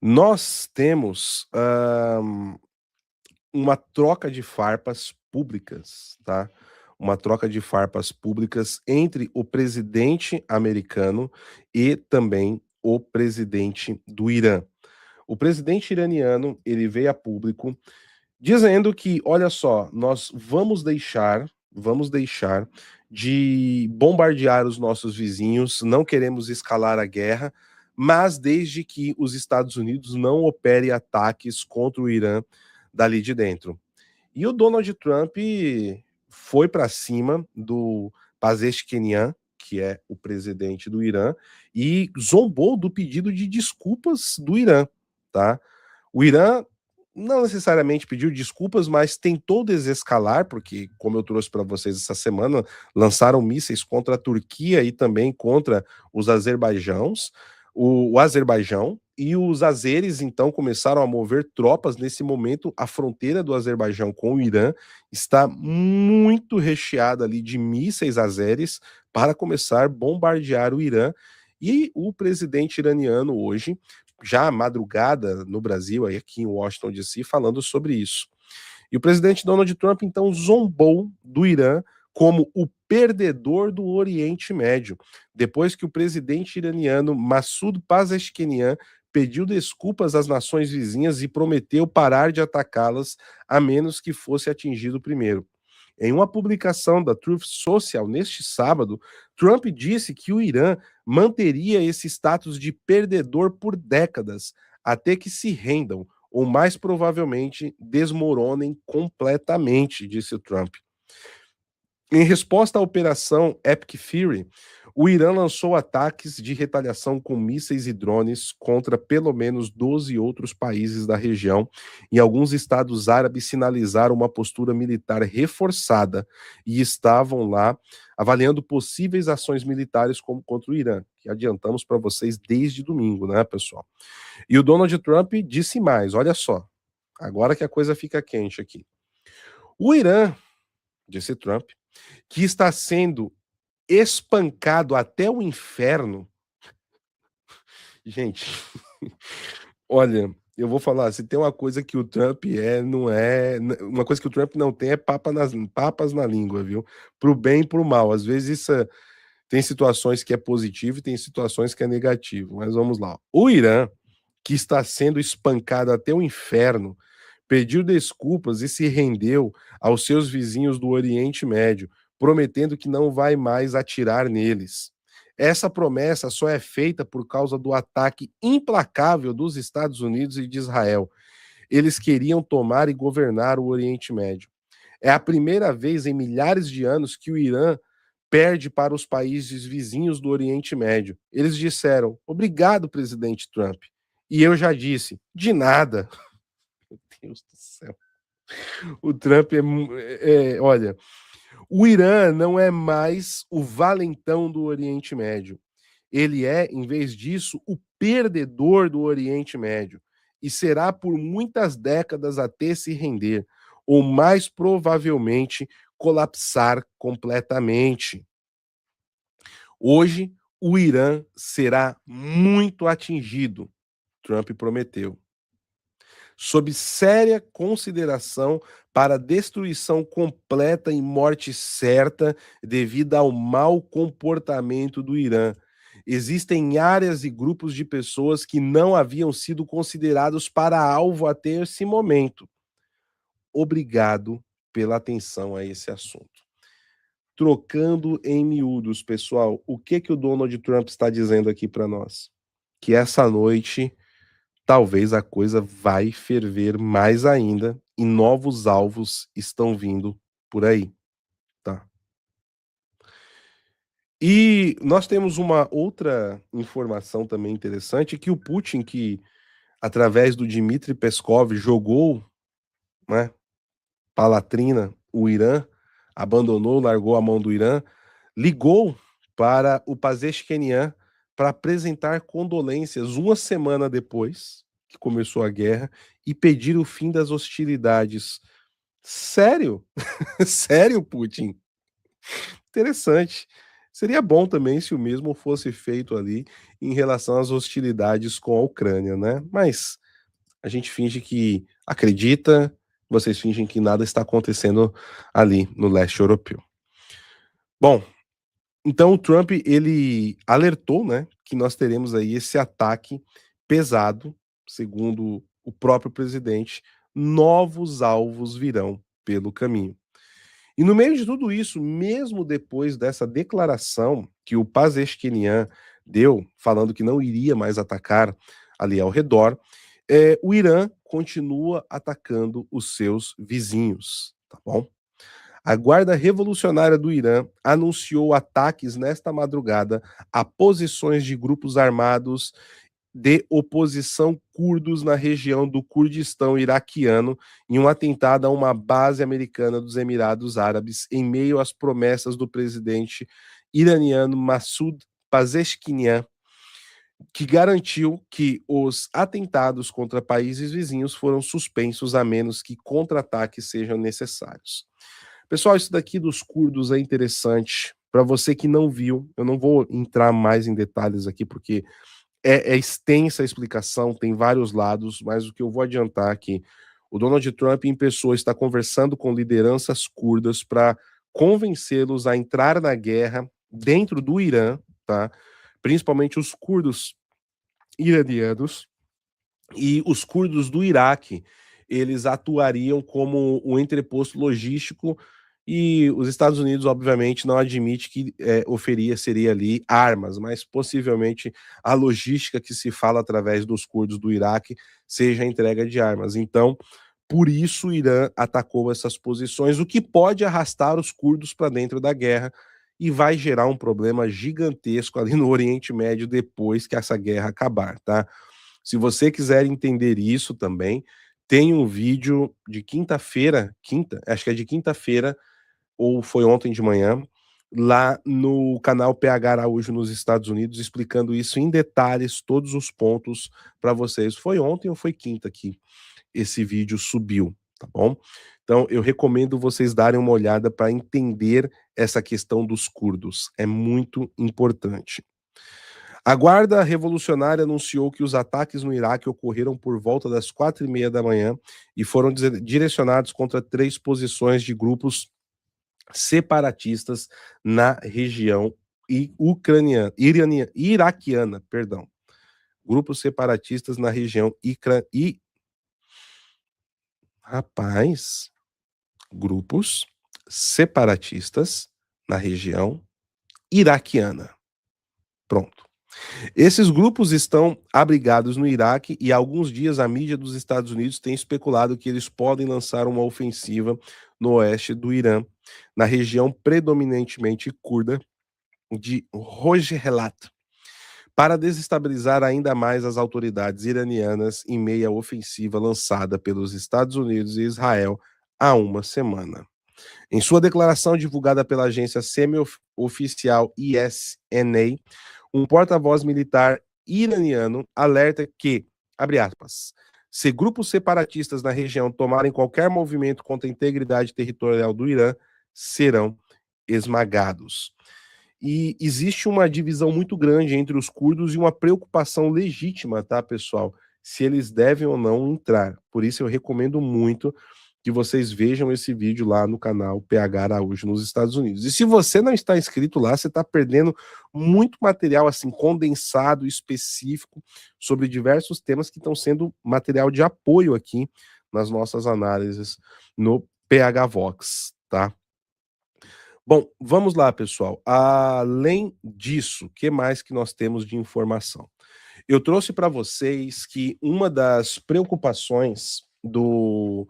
Nós temos, uma troca de farpas públicas, tá? Uma troca de farpas públicas entre o presidente americano e também o presidente do Irã. O presidente iraniano, ele veio a público dizendo que, olha só, nós vamos deixar de bombardear os nossos vizinhos, não queremos escalar a guerra, mas desde que os Estados Unidos não opere ataques contra o Irã dali de dentro. E o Donald Trump foi para cima do Pezeshkian, que é o presidente do Irã, e zombou do pedido de desculpas do Irã, tá? O Irã não necessariamente pediu desculpas, mas tentou desescalar, porque, como eu trouxe para vocês essa semana, lançaram mísseis contra a Turquia e também contra os Azerbaijãos, o Azerbaijão, e os azeres então começaram a mover tropas. Nesse momento, a fronteira do Azerbaijão com o Irã está muito recheada ali de mísseis azeres para começar a bombardear o Irã. E o presidente iraniano hoje, já madrugada no Brasil, aí aqui em Washington DC, falando sobre isso. E o presidente Donald Trump então zombou do Irã como o perdedor do Oriente Médio, depois que o presidente iraniano Massoud Pezeshkian pediu desculpas às nações vizinhas e prometeu parar de atacá-las a menos que fosse atingido primeiro. Em uma publicação da Truth Social neste sábado, Trump disse que o Irã manteria esse status de perdedor por décadas, até que se rendam, ou mais provavelmente desmoronem completamente, disse Trump. Em resposta à operação Epic Fury, o Irã lançou ataques de retaliação com mísseis e drones contra pelo menos 12 outros países da região, e alguns estados árabes sinalizaram uma postura militar reforçada e estavam lá avaliando possíveis ações militares como contra o Irã, que adiantamos para vocês desde domingo, né, pessoal? E o Donald Trump disse mais, olha só, agora que a coisa fica quente aqui. O Irã, disse Trump, que está sendo espancado até o inferno. Gente, olha, eu vou falar, se tem uma coisa que o Trump não é, uma coisa que o Trump não tem é papas na língua, viu? Pro bem e pro mal. Às vezes isso tem situações que é positivo e tem situações que é negativo, mas vamos lá. O Irã, que está sendo espancado até o inferno, pediu desculpas e se rendeu aos seus vizinhos do Oriente Médio, prometendo que não vai mais atirar neles. Essa promessa só é feita por causa do ataque implacável dos Estados Unidos e de Israel. Eles queriam tomar e governar o Oriente Médio. É a primeira vez em milhares de anos que o Irã perde para os países vizinhos do Oriente Médio. Eles disseram: obrigado, presidente Trump. E eu já disse: de nada. Meu Deus do céu. O Trump olha, o Irã não é mais o valentão do Oriente Médio. Ele é, em vez disso, o perdedor do Oriente Médio. E será por muitas décadas até se render, ou mais provavelmente colapsar completamente. Hoje, o Irã será muito atingido, Trump prometeu, sob séria consideração para destruição completa e morte certa devido ao mau comportamento do Irã. Existem áreas e grupos de pessoas que não haviam sido considerados para alvo até esse momento. Obrigado pela atenção a esse assunto. Trocando em miúdos, pessoal, o que o Donald Trump está dizendo aqui para nós? Que essa noite talvez a coisa vai ferver mais ainda e novos alvos estão vindo por aí, tá? E nós temos uma outra informação também interessante, que o Putin, que através do Dmitry Peskov jogou, né, palatrina o Irã, abandonou, largou a mão do Irã, ligou para o Pezeshkian para apresentar condolências uma semana depois que começou a guerra e pedir o fim das hostilidades. Sério? Sério, Putin? Interessante. Seria bom também se o mesmo fosse feito ali em relação às hostilidades com a Ucrânia, né? Mas a gente finge que acredita, vocês fingem que nada está acontecendo ali no leste europeu. Bom, então o Trump ele alertou, né, que nós teremos aí esse ataque pesado, segundo o próprio presidente, novos alvos virão pelo caminho. E no meio de tudo isso, mesmo depois dessa declaração que o Pezeshkian deu, falando que não iria mais atacar ali ao redor, o Irã continua atacando os seus vizinhos, tá bom? A Guarda Revolucionária do Irã anunciou ataques nesta madrugada a posições de grupos armados de oposição curdos na região do Kurdistão iraquiano em um atentado a uma base americana dos Emirados Árabes, em meio às promessas do presidente iraniano Massoud Pezeshkian, que garantiu que os atentados contra países vizinhos foram suspensos a menos que contra-ataques sejam necessários. Pessoal, isso daqui dos curdos é interessante. Para você que não viu, eu não vou entrar mais em detalhes aqui, porque é extensa a explicação, tem vários lados, mas o que eu vou adiantar aqui, o Donald Trump em pessoa está conversando com lideranças curdas para convencê-los a entrar na guerra dentro do Irã, tá? Principalmente os curdos iranianos e os curdos do Iraque, eles atuariam como um entreposto logístico e os Estados Unidos, obviamente, não admite que ofereceria ali armas, mas possivelmente a logística que se fala através dos curdos do Iraque seja a entrega de armas. Então, por isso o Irã atacou essas posições, o que pode arrastar os curdos para dentro da guerra e vai gerar um problema gigantesco ali no Oriente Médio depois que essa guerra acabar, tá? Se você quiser entender isso também, tem um vídeo de quinta-feira, acho que é de quinta-feira, ou foi ontem de manhã, lá no canal PH Araújo nos Estados Unidos, explicando isso em detalhes, todos os pontos para vocês. Foi ontem ou foi quinta que esse vídeo subiu, tá bom? Então, eu recomendo vocês darem uma olhada para entender essa questão dos curdos. É muito importante. A Guarda Revolucionária anunciou que os ataques no Iraque ocorreram por volta das 4:30 da manhã e foram direcionados contra 3 posições de grupos separatistas na região iraquiana, perdão. Grupos separatistas na região rapaz, grupos separatistas na região iraquiana. Pronto. Esses grupos estão abrigados no Iraque e há alguns dias a mídia dos Estados Unidos tem especulado que eles podem lançar uma ofensiva no oeste do Irã, na região predominantemente curda de Rojhelat, para desestabilizar ainda mais as autoridades iranianas em meio à ofensiva lançada pelos Estados Unidos e Israel há uma semana. Em sua declaração divulgada pela agência semi-oficial ISNA, um porta-voz militar iraniano alerta que, abre aspas, se grupos separatistas na região tomarem qualquer movimento contra a integridade territorial do Irã, serão esmagados. E existe uma divisão muito grande entre os curdos e uma preocupação legítima, tá, pessoal? Se eles devem ou não entrar. Por isso eu recomendo muito que vocês vejam esse vídeo lá no canal PH Araújo nos Estados Unidos. E se você não está inscrito lá, você está perdendo muito material assim condensado, específico, sobre diversos temas que estão sendo material de apoio aqui nas nossas análises no PH Vox, tá? Bom, vamos lá, pessoal. Além disso, o que mais que nós temos de informação? Eu trouxe para vocês que uma das preocupações do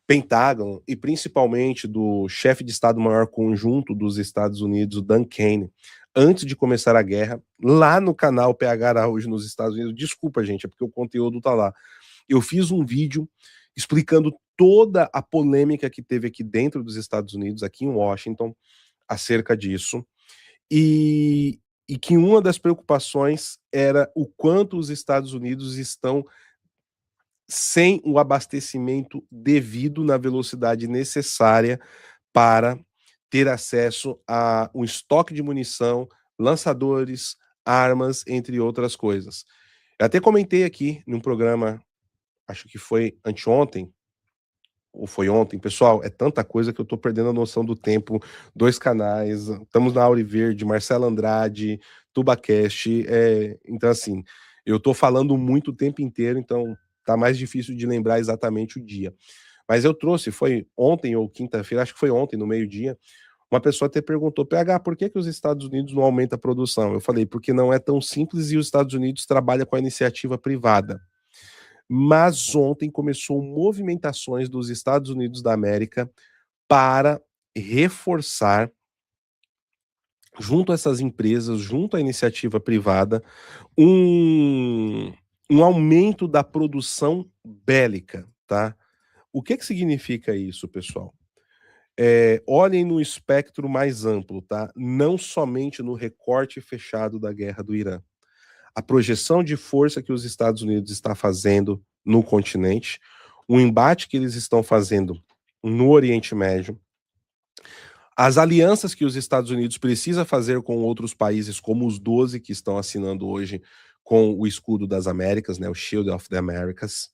Pentágono e principalmente do chefe de Estado-Maior Conjunto dos Estados Unidos, Dan Kane, antes de começar a guerra, lá no canal PH Araújo nos Estados Unidos, desculpa, gente, é porque o conteúdo tá lá. Eu fiz um vídeo explicando toda a polêmica que teve aqui dentro dos Estados Unidos, aqui em Washington, acerca disso, e que uma das preocupações era o quanto os Estados Unidos estão sem o abastecimento devido na velocidade necessária para ter acesso a um estoque de munição, lançadores, armas, entre outras coisas. Eu até comentei aqui num programa, acho que foi anteontem, ou foi ontem, pessoal, é tanta coisa que eu tô perdendo a noção do tempo. 2 canais, estamos na Auriverde, Marcelo Andrade, Tubacast, então assim, eu tô falando muito o tempo inteiro, então tá mais difícil de lembrar exatamente o dia. Mas eu trouxe, foi ontem ou quinta-feira, acho que foi ontem, no meio-dia, uma pessoa até perguntou: PH, por que os Estados Unidos não aumentam a produção? Eu falei: porque não é tão simples e os Estados Unidos trabalham com a iniciativa privada. Mas ontem começou movimentações dos Estados Unidos da América para reforçar, junto a essas empresas, junto à iniciativa privada, um, um aumento da produção bélica, tá? O que significa isso, pessoal? Olhem no espectro mais amplo, tá? Não somente no recorte fechado da guerra do Irã. A projeção de força que os Estados Unidos está fazendo no continente, o embate que eles estão fazendo no Oriente Médio, as alianças que os Estados Unidos precisa fazer com outros países, como os 12 que estão assinando hoje com o escudo das Américas, né, o Shield of the Americas.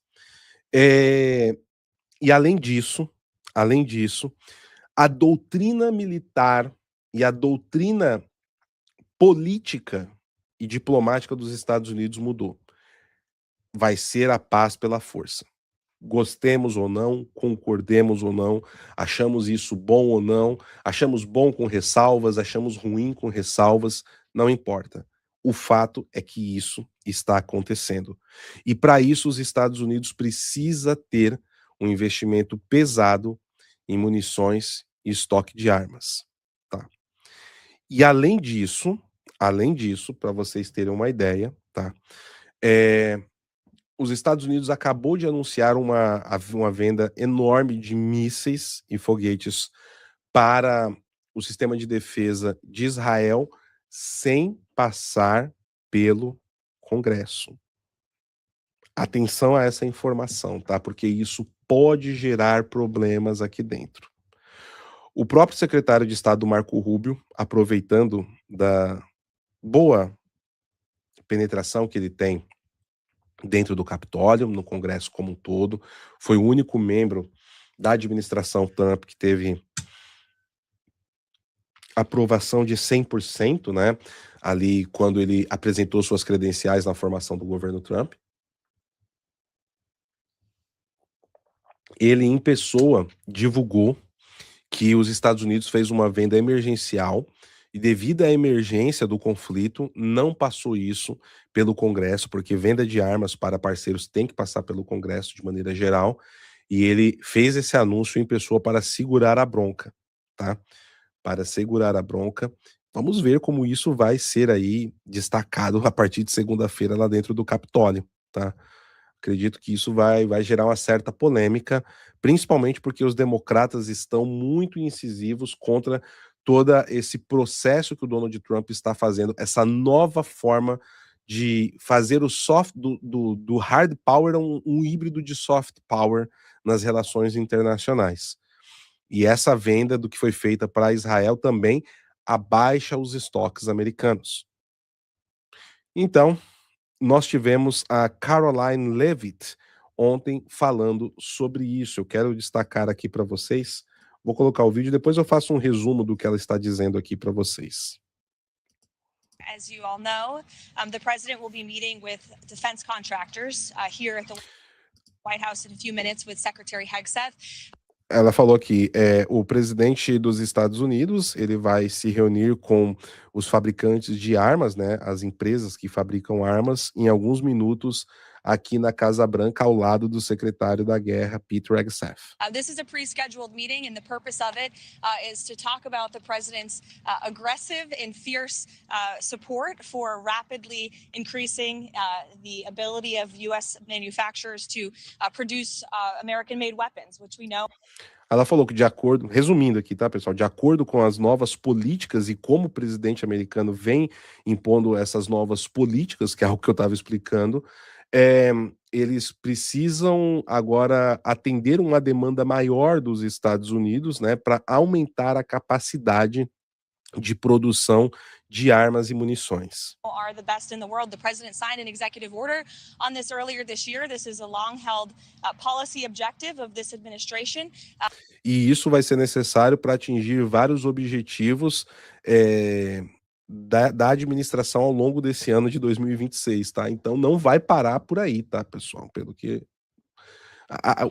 E além disso, a doutrina militar e a doutrina política e diplomática dos Estados Unidos mudou. Vai ser a paz pela força. Gostemos ou não, concordemos ou não, achamos isso bom ou não, achamos bom com ressalvas, achamos ruim com ressalvas, não importa. O fato é que isso está acontecendo. E para isso os Estados Unidos precisa ter um investimento pesado em munições e estoque de armas, tá? E além disso, para vocês terem uma ideia, tá? Os Estados Unidos acabou de anunciar uma venda enorme de mísseis e foguetes para o sistema de defesa de Israel sem passar pelo Congresso. Atenção a essa informação, tá? Porque isso pode gerar problemas aqui dentro. O próprio secretário de Estado, Marco Rubio, aproveitando da boa penetração que ele tem dentro do Capitólio, no Congresso como um todo, foi o único membro da administração Trump que teve aprovação de 100%, né, ali quando ele apresentou suas credenciais na formação do governo Trump. Ele, em pessoa, divulgou que os Estados Unidos fez uma venda emergencial e, devido à emergência do conflito, não passou isso pelo Congresso, porque venda de armas para parceiros tem que passar pelo Congresso de maneira geral, e ele fez esse anúncio em pessoa para segurar a bronca, tá? Para segurar a bronca. Vamos ver como isso vai ser aí destacado a partir de segunda-feira lá dentro do Capitólio, tá? Acredito que isso vai gerar uma certa polêmica, principalmente porque os democratas estão muito incisivos contra todo esse processo que o Donald Trump está fazendo, essa nova forma de fazer o do hard power um híbrido de soft power nas relações internacionais. E essa venda do que foi feita para Israel também abaixa os estoques americanos. Então, nós tivemos a Caroline Leavitt ontem falando sobre isso. Eu quero destacar aqui para vocês. Vou colocar o vídeo, depois eu faço um resumo do que ela está dizendo aqui para vocês. As you all know, the president will be meeting with defense contractors here at the White House in a few minutes with Secretary Hegseth. Ela falou que o presidente dos Estados Unidos ele vai se reunir com os fabricantes de armas, né, as empresas que fabricam armas, em alguns minutos aqui na Casa Branca, ao lado do secretário da Guerra, Pete Hegseth. This is a pre-scheduled meeting, and the purpose of it is to talk about the president's aggressive and fierce support for rapidly increasing the ability of U.S. manufacturers to produce American-made weapons, which we know. Ela falou que, de acordo, resumindo aqui, tá, pessoal, de acordo com as novas políticas e como o presidente americano vem impondo essas novas políticas, que é o que eu estava explicando, eles precisam agora atender uma demanda maior dos Estados Unidos, né, para aumentar a capacidade de produção de armas e munições. Are the best in the world. The president signed an executive order on this earlier this year. This is a long-held policy objective of this administration. E isso vai ser necessário para atingir vários objetivos da administração ao longo desse ano de 2026, tá? Então não vai parar por aí, tá, pessoal? Pelo que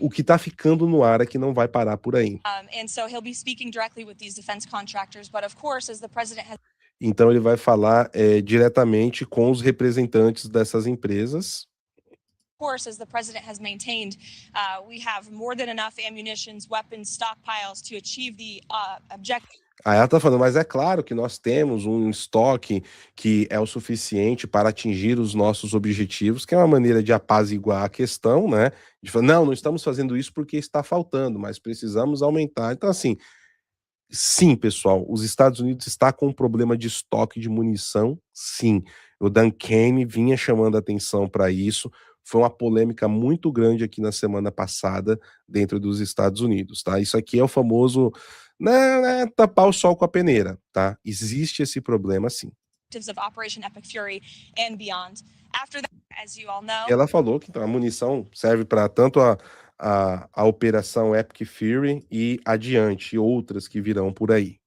o que está ficando no ar é que não vai parar por aí. And so he'll be speaking directly with these defense contractors, but of course, as the president has Então ele vai falar diretamente com os representantes dessas empresas. course, as the president has maintained, we have more than enough ammunitions, weapons, stockpiles to achieve the objective. Aí ela tá falando, mas é claro que nós temos um estoque que é o suficiente para atingir os nossos objetivos, que é uma maneira de apaziguar a questão, né? De falar, não estamos fazendo isso porque está faltando, mas precisamos aumentar. Então, assim, sim, pessoal, os Estados Unidos está com um problema de estoque de munição, sim. O Dan Kane vinha chamando atenção para isso. Foi uma polêmica muito grande aqui na semana passada dentro dos Estados Unidos, tá? Isso aqui é o famoso tapar o sol com a peneira, tá? Existe esse problema, sim. Of Operation Epic Fury and beyond. After that, as you all know, ela falou que então, a munição serve para tanto a Operação Epic Fury e adiante, outras que virão por aí,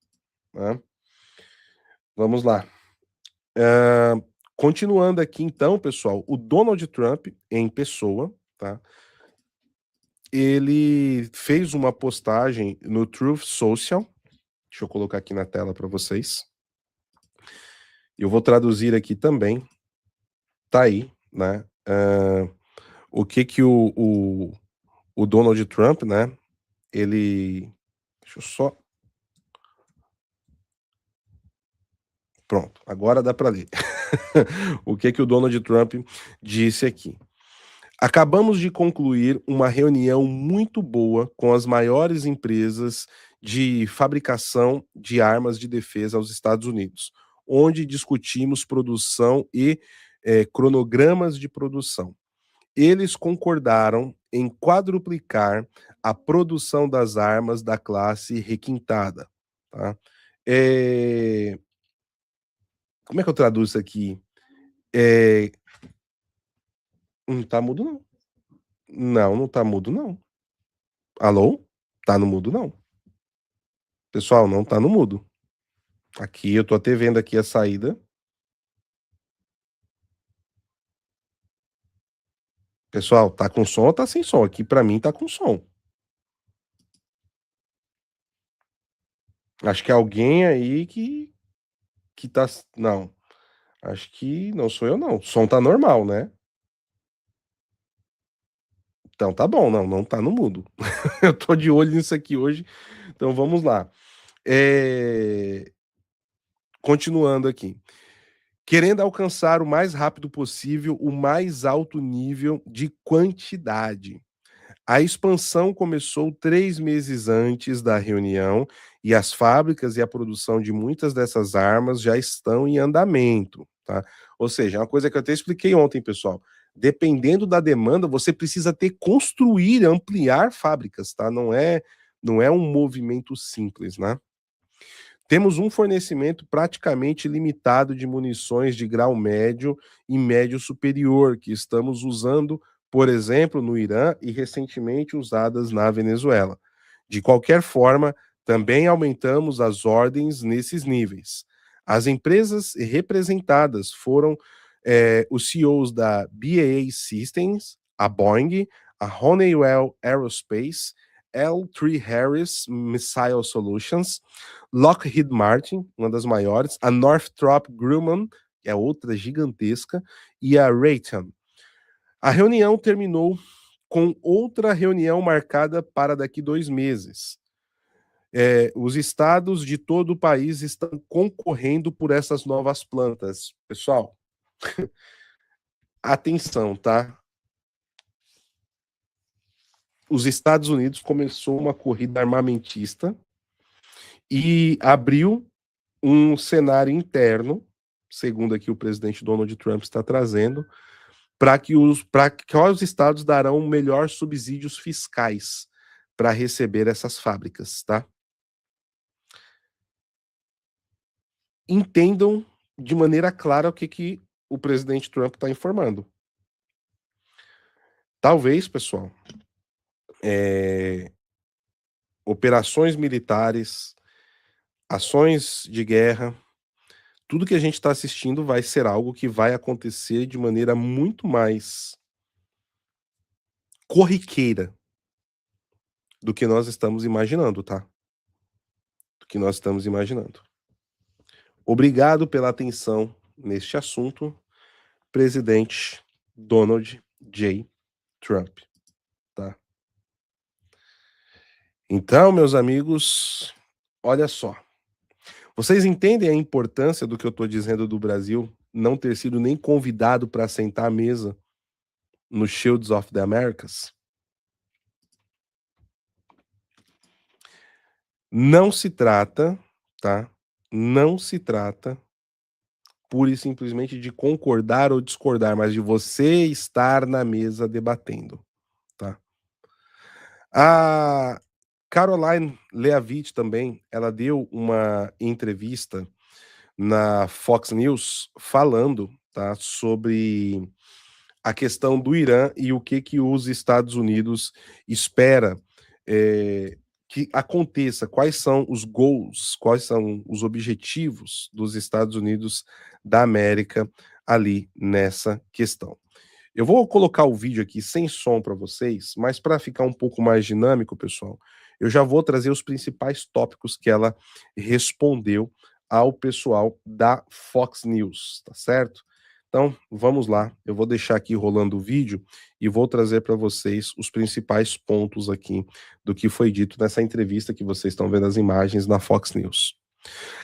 né? Vamos lá. Continuando aqui, então, pessoal, o Donald Trump, em pessoa, tá? Ele fez uma postagem no Truth Social. Deixa eu colocar aqui na tela para vocês. Eu vou traduzir aqui também. Tá aí, né? O que o Donald Trump, né? Ele... Deixa eu só... Pronto, agora dá para ler. O que o Donald Trump disse aqui. Acabamos de concluir uma reunião muito boa com as maiores empresas de fabricação de armas de defesa aos Estados Unidos, onde discutimos produção e cronogramas de produção. Eles concordaram em quadruplicar a produção das armas da classe requintada. Tá? Como é que eu traduzo isso aqui? Não tá mudo, não. Não tá mudo, não. Alô? Tá no mudo, não. Pessoal, não tá no mudo. Aqui, eu tô até vendo aqui a saída. Pessoal, tá com som ou tá sem som? Aqui pra mim tá com som. Acho que é alguém aí que tá... Não. Acho que não sou eu, não. O som tá normal, né? Então tá bom, não tá no mudo. Eu tô de olho nisso aqui hoje. Então vamos lá. Continuando aqui. Querendo alcançar o mais rápido possível o mais alto nível de quantidade. A expansão começou 3 meses antes da reunião e as fábricas e a produção de muitas dessas armas já estão em andamento, tá? Ou seja, é uma coisa que eu até expliquei ontem, pessoal. Dependendo da demanda, você precisa construir, ampliar fábricas, tá? Não é um movimento simples, né? Temos um fornecimento praticamente limitado de munições de grau médio e médio superior, que estamos usando, por exemplo, no Irã e recentemente usadas na Venezuela. De qualquer forma, também aumentamos as ordens nesses níveis. As empresas representadas foram os CEOs da BAE Systems, a Boeing, a Honeywell Aerospace, L3Harris Missile Solutions, Lockheed Martin, uma das maiores, a Northrop Grumman, que é outra gigantesca, e a Raytheon. A reunião terminou com outra reunião marcada para daqui 2 meses. Os estados de todo o país estão concorrendo por essas novas plantas. Pessoal, atenção, tá? Os Estados Unidos começou uma corrida armamentista e abriu um cenário interno, segundo aqui o presidente Donald Trump está trazendo, para que os estados darão melhor subsídios fiscais para receber essas fábricas, tá? Entendam de maneira clara o que o presidente Trump está informando. Talvez, pessoal, operações militares, ações de guerra, tudo que a gente está assistindo vai ser algo que vai acontecer de maneira muito mais corriqueira do que nós estamos imaginando, tá? Do que nós estamos imaginando. Obrigado pela atenção neste assunto, presidente Donald J. Trump, tá? Então, meus amigos, olha só. Vocês entendem a importância do que eu estou dizendo do Brasil não ter sido nem convidado para sentar à mesa no Shields of the Americas? Não se trata, tá? Não se trata pura e simplesmente de concordar ou discordar, mas de você estar na mesa debatendo, tá? A Caroline Leavitt também, ela deu uma entrevista na Fox News falando, tá, sobre a questão do Irã e o que os Estados Unidos espera que aconteça, quais são os goals, quais são os objetivos dos Estados Unidos da América ali nessa questão. Eu vou colocar o vídeo aqui sem som para vocês, mas para ficar um pouco mais dinâmico, pessoal, eu já vou trazer os principais tópicos que ela respondeu ao pessoal da Fox News, tá certo? Então, vamos lá. Eu vou deixar aqui rolando o vídeo e vou trazer para vocês os principais pontos aqui do que foi dito nessa entrevista que vocês estão vendo as imagens na Fox News.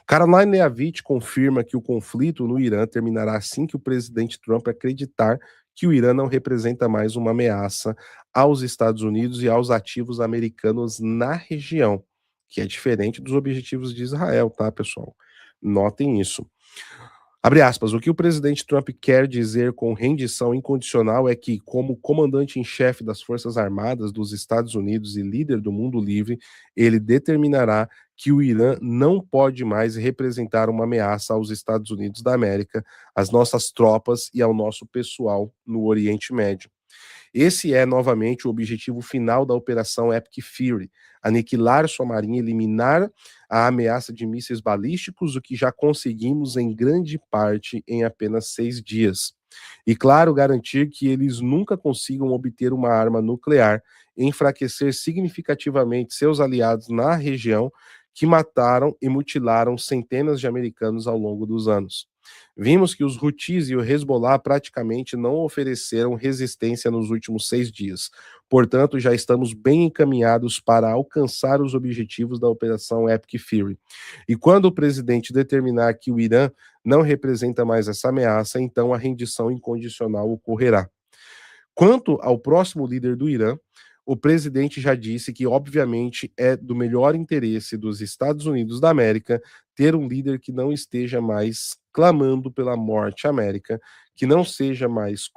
Caroline Leavitt confirma que o conflito no Irã terminará assim que o presidente Trump acreditar que o Irã não representa mais uma ameaça aos Estados Unidos e aos ativos americanos na região, que é diferente dos objetivos de Israel, tá, pessoal? Notem isso. Abre aspas, o que o presidente Trump quer dizer com rendição incondicional é que, como comandante em chefe das Forças Armadas dos Estados Unidos e líder do mundo livre, ele determinará que o Irã não pode mais representar uma ameaça aos Estados Unidos da América, às nossas tropas e ao nosso pessoal no Oriente Médio. Esse é, novamente, o objetivo final da Operação Epic Fury: aniquilar sua marinha, eliminar a ameaça de mísseis balísticos, o que já conseguimos em grande parte em apenas 6 dias. E, claro, garantir que eles nunca consigam obter uma arma nuclear, enfraquecer significativamente seus aliados na região, que mataram e mutilaram centenas de americanos ao longo dos anos. Vimos que os Houthis e o Hezbollah praticamente não ofereceram resistência nos últimos 6 dias. Portanto, já estamos bem encaminhados para alcançar os objetivos da Operação Epic Fury. E quando o presidente determinar que o Irã não representa mais essa ameaça, então a rendição incondicional ocorrerá. Quanto ao próximo líder do Irã, o presidente já disse que, obviamente, é do melhor interesse dos Estados Unidos da América ter um líder que não esteja mais clamando pela morte América, que não seja mais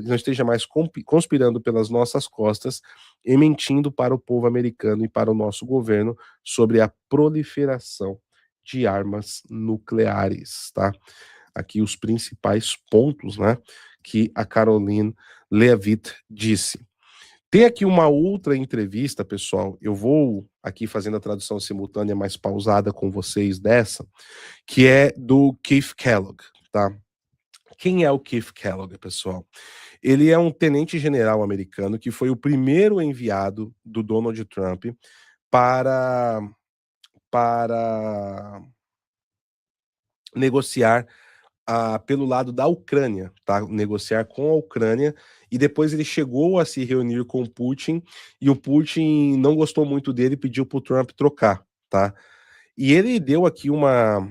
não esteja mais conspirando pelas nossas costas e mentindo para o povo americano e para o nosso governo sobre a proliferação de armas nucleares, tá? Aqui os principais pontos, né, que a Caroline Leavitt disse. Tem aqui uma outra entrevista, pessoal. Eu vou aqui fazendo a tradução simultânea mais pausada com vocês dessa, que é do Keith Kellogg, tá? Quem é o Keith Kellogg, pessoal? Ele é um tenente-general americano que foi o primeiro enviado do Donald Trump para negociar pelo lado da Ucrânia, tá? Negociar com a Ucrânia, e depois ele chegou a se reunir com o Putin, e o Putin não gostou muito dele e pediu para o Trump trocar, tá? E ele deu aqui uma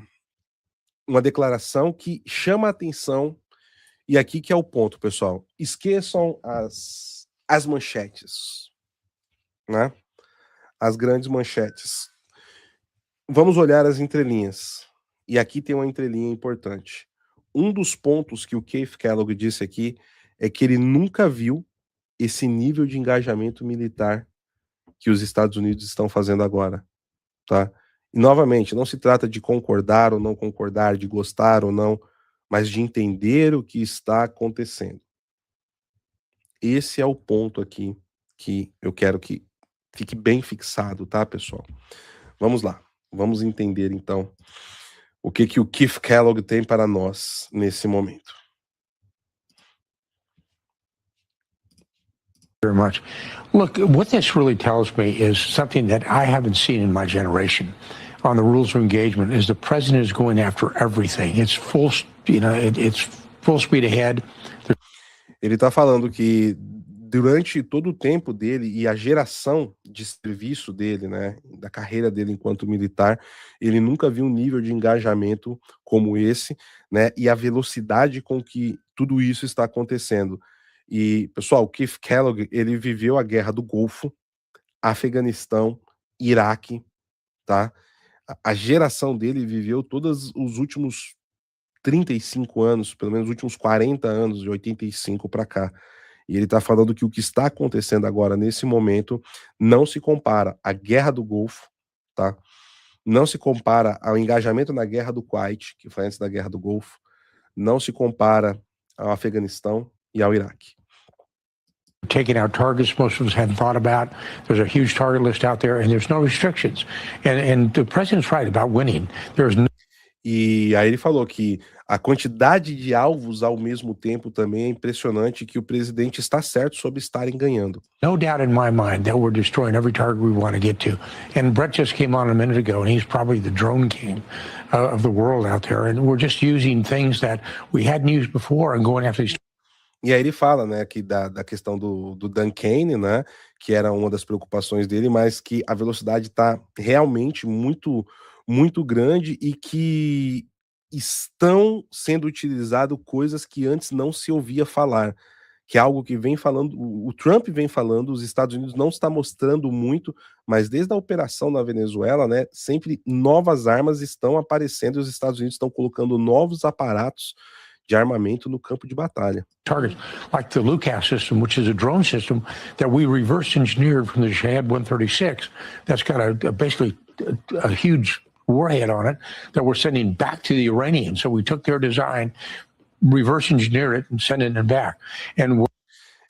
declaração que chama a atenção, e aqui que é o ponto, pessoal. Esqueçam as manchetes, né? As grandes manchetes. Vamos olhar as entrelinhas. E aqui tem uma entrelinha importante. Um dos pontos que o Keith Kellogg disse aqui é que ele nunca viu esse nível de engajamento militar que os Estados Unidos estão fazendo agora, tá? E, novamente, não se trata de concordar ou não concordar, de gostar ou não, mas de entender o que está acontecendo. Esse é o ponto aqui que eu quero que fique bem fixado, tá, pessoal? Vamos lá, vamos entender, então, o que o Keith Kellogg tem para nós nesse momento. Very much. Look, what this really tells me is something that I haven't seen in my generation on the rules of engagement is the president is going after everything. It's full, it's full speed ahead. Ele está falando que durante todo o tempo dele e a geração de serviço dele, né, da carreira dele enquanto militar, ele nunca viu um nível de engajamento como esse, né, e a velocidade com que tudo isso está acontecendo. E, pessoal, o Keith Kellogg, ele viveu a Guerra do Golfo, Afeganistão, Iraque, tá? A geração dele viveu todos os últimos 35 anos, pelo menos os últimos 40 anos, de 85 para cá. E ele tá falando que o que está acontecendo agora, nesse momento, não se compara à Guerra do Golfo, tá? Não se compara ao engajamento na Guerra do Kuwait, que foi antes da Guerra do Golfo, não se compara ao Afeganistão e ao Iraque. Taking out targets most of us hadn't thought about. There's a huge target list out there, and there's no restrictions. And the president's right about winning. There's no... E aí ele falou que a quantidade de alvos ao mesmo tempo também é impressionante, que o presidente está certo sobre estarem ganhando. No doubt in my mind that we're destroying every target we want to get to. And Brett just came on a minute ago, and he's probably the drone king of the world out there. And we're just using things that we hadn't used before and going after these. E aí ele fala, né, que da questão do Dan Kane, né, que era uma das preocupações dele, mas que a velocidade está realmente muito, muito grande e que estão sendo utilizadas coisas que antes não se ouvia falar, que é algo que vem falando, o Trump vem falando, os Estados Unidos não está mostrando muito, mas desde a operação na Venezuela, né, sempre novas armas estão aparecendo e os Estados Unidos estão colocando novos aparatos de armamento no campo de batalha. Targets like the LUCAS system, which is a drone system that we reverse engineered from the Shahed 136. That's got basically a huge warhead on it that we're sending back to the Iranians. So we took their design, reverse engineered it, and sent it back. And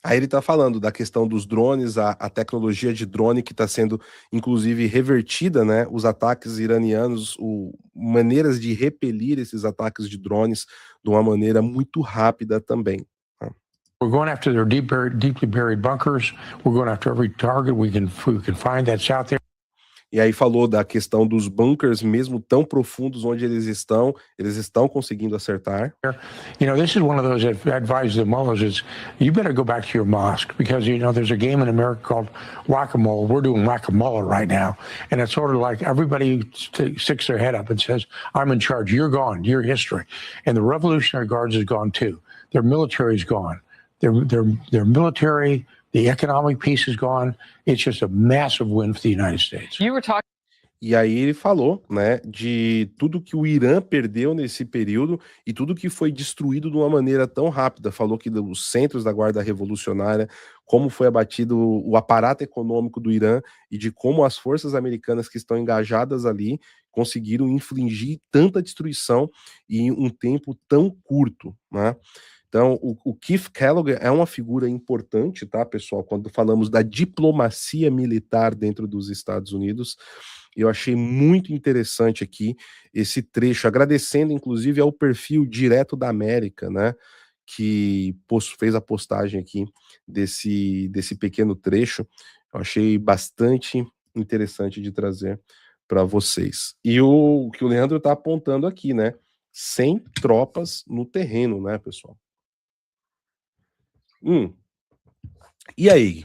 aí ele está falando da questão dos drones, a tecnologia de drone que está sendo, inclusive, revertida, né? Os ataques iranianos, maneiras de repelir esses ataques de drones de uma maneira muito rápida também. We're going after their deeply buried bunkers. We're going after every target we can find that's out there. E aí falou da questão dos bunkers, mesmo tão profundos onde eles estão conseguindo acertar. You know, this is one of those that I advise the mullahs is, you better go back to your mosque, because, you know, there's a game in America called whack-a-mole. We're doing whack-a-mole right now. And it's sort of like everybody sticks their head up and says, I'm in charge. You're gone. You're history. And the Revolutionary Guards is gone too. Their military is gone. Their military, the economic piece is gone. It's just a massive win for the United States. You were talking. E aí ele falou, né, de tudo que o Irã perdeu nesse período e tudo que foi destruído de uma maneira tão rápida. Falou que dos centros da Guarda Revolucionária, como foi abatido o aparato econômico do Irã e de como as forças americanas que estão engajadas ali conseguiram infligir tanta destruição em um tempo tão curto, né? Então, o Keith Kellogg é uma figura importante, tá, pessoal? Quando falamos da diplomacia militar dentro dos Estados Unidos, eu achei muito interessante aqui esse trecho, agradecendo inclusive ao perfil Direto da América, né, que fez a postagem aqui desse pequeno trecho. Eu achei bastante interessante de trazer para vocês. E o que o Leandro está apontando aqui, né, 100 tropas no terreno, né, pessoal? E aí?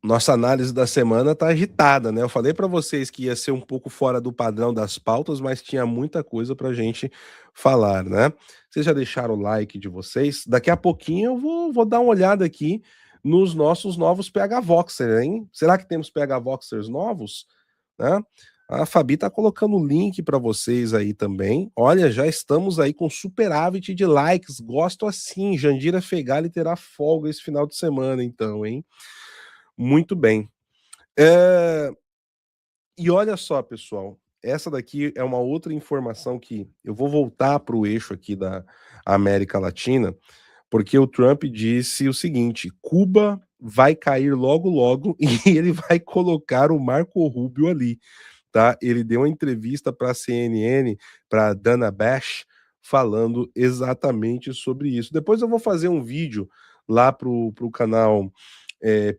Nossa análise da semana tá agitada, né? Eu falei para vocês que ia ser um pouco fora do padrão das pautas, mas tinha muita coisa pra gente falar, né? Vocês já deixaram o like de vocês? Daqui a pouquinho eu vou dar uma olhada aqui nos nossos novos PH Voxers, hein? Será que temos PH Voxers novos? Né? A Fabi tá colocando o link para vocês aí também. Olha, já estamos aí com superávit de likes. Gosto assim. Jandira Fegali terá folga esse final de semana, então, hein? Muito bem. E olha só, pessoal. Essa daqui é uma outra informação que eu vou voltar para o eixo aqui da América Latina, porque o Trump disse o seguinte: Cuba vai cair logo, logo, e ele vai colocar o Marco Rubio ali. Tá? Ele deu uma entrevista para a CNN, para Dana Bash, falando exatamente sobre isso. Depois eu vou fazer um vídeo lá para o canal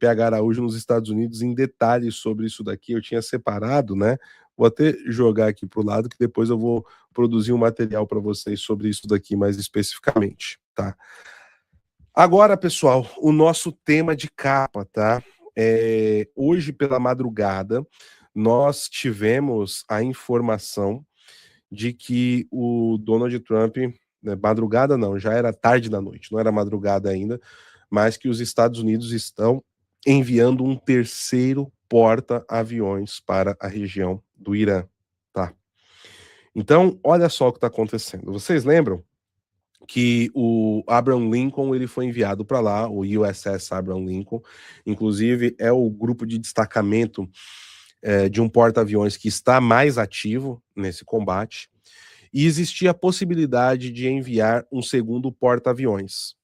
PH Araújo nos Estados Unidos em detalhes sobre isso daqui. Eu tinha separado, né? Vou até jogar aqui para o lado, que depois eu vou produzir um material para vocês sobre isso daqui mais especificamente, tá? Agora, pessoal, o nosso tema de capa, tá? Hoje pela madrugada, nós tivemos a informação de que o Donald Trump, né, madrugada não, já era tarde da noite, não era madrugada ainda, mas que os Estados Unidos estão enviando um terceiro porta-aviões para a região do Irã, tá? Então, olha só o que está acontecendo. Vocês lembram que o Abraham Lincoln ele foi enviado para lá, o USS Abraham Lincoln, inclusive é o grupo de destacamento de um porta-aviões que está mais ativo nesse combate, e existia a possibilidade de enviar um segundo porta-aviões.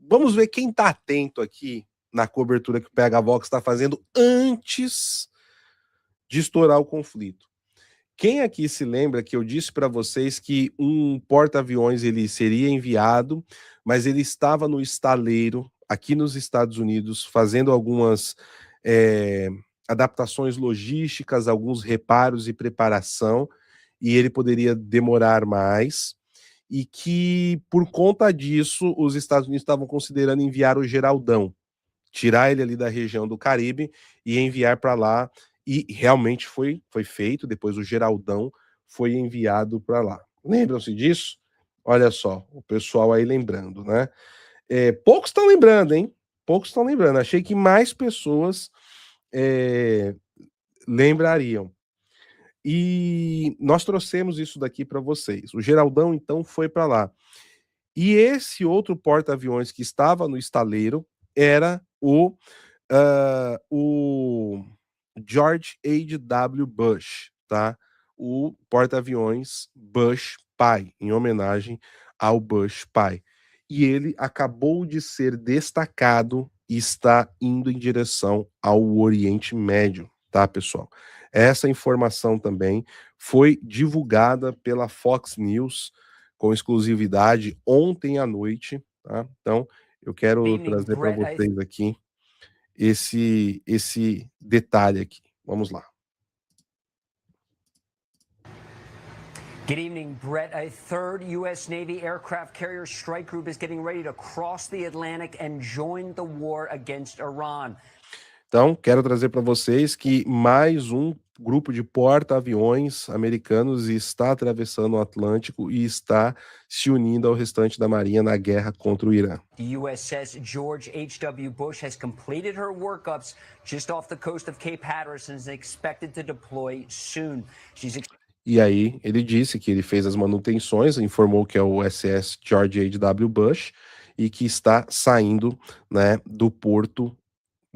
Vamos ver quem está atento aqui na cobertura que o PH Vox está fazendo antes de estourar o conflito. Quem aqui se lembra que eu disse para vocês que um porta-aviões ele seria enviado, mas ele estava no estaleiro aqui nos Estados Unidos fazendo algumas adaptações logísticas, alguns reparos e preparação, e ele poderia demorar mais, e que por conta disso os Estados Unidos estavam considerando enviar o Geraldão, tirar ele ali da região do Caribe e enviar para lá, e realmente foi feito. Depois o Geraldão foi enviado para lá. Lembram-se disso? Olha só, o pessoal aí lembrando, né? Poucos estão lembrando, hein? Poucos estão lembrando. Achei que mais pessoas lembrariam. E nós trouxemos isso daqui para vocês. O Geraldão, então, foi para lá. E esse outro porta-aviões que estava no estaleiro era o George H.W. Bush, tá? O porta-aviões Bush pai, em homenagem ao Bush pai. E ele acabou de ser destacado e está indo em direção ao Oriente Médio, tá, pessoal? Essa informação também foi divulgada pela Fox News com exclusividade ontem à noite, tá? Então, eu quero trazer para vocês aqui esse detalhe aqui. Vamos lá. Good evening, Brett. A third U.S. Navy aircraft carrier strike group is getting ready to cross the Atlantic and join the war against Iran. Então, quero trazer para vocês que mais um grupo de porta-aviões americanos está atravessando o Atlântico e está se unindo ao restante da Marinha na guerra contra o Irã. The USS George H.W. Bush has completed her workups just off the coast of Cape Hatteras and is expected to deploy soon. E aí ele disse que ele fez as manutenções, informou que é o USS George H.W. Bush e que está saindo, né, do porto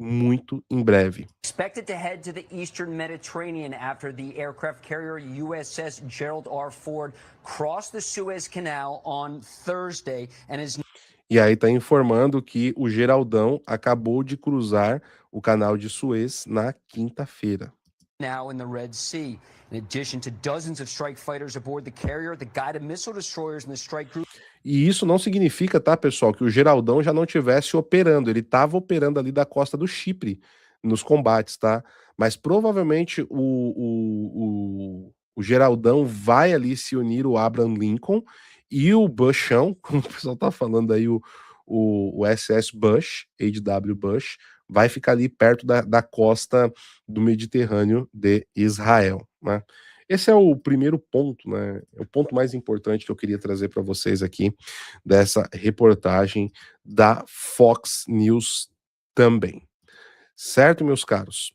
muito em breve. Expected to head to the eastern Mediterranean after the aircraft carrier USS Gerald R. Ford crossed the Suez Canal on Thursday and is. E aí está informando que o Geraldão acabou de cruzar o canal de Suez na quinta-feira. Now in the Red Sea. In addition to dozens of strike fighters aboard the carrier, the guided missile destroyers in the strike group. E isso não significa, tá, pessoal, que o Geraldão já não estivesse operando. Ele estava operando ali da costa do Chipre nos combates, tá? Mas provavelmente o Geraldão vai ali se unir o Abraham Lincoln e o Bushão, como o pessoal tá falando aí, o SS Bush, H.W. Bush, vai ficar ali perto da costa do Mediterrâneo de Israel, né? Esse é o primeiro ponto, né? É o ponto mais importante que eu queria trazer para vocês aqui dessa reportagem da Fox News também. Certo, meus caros?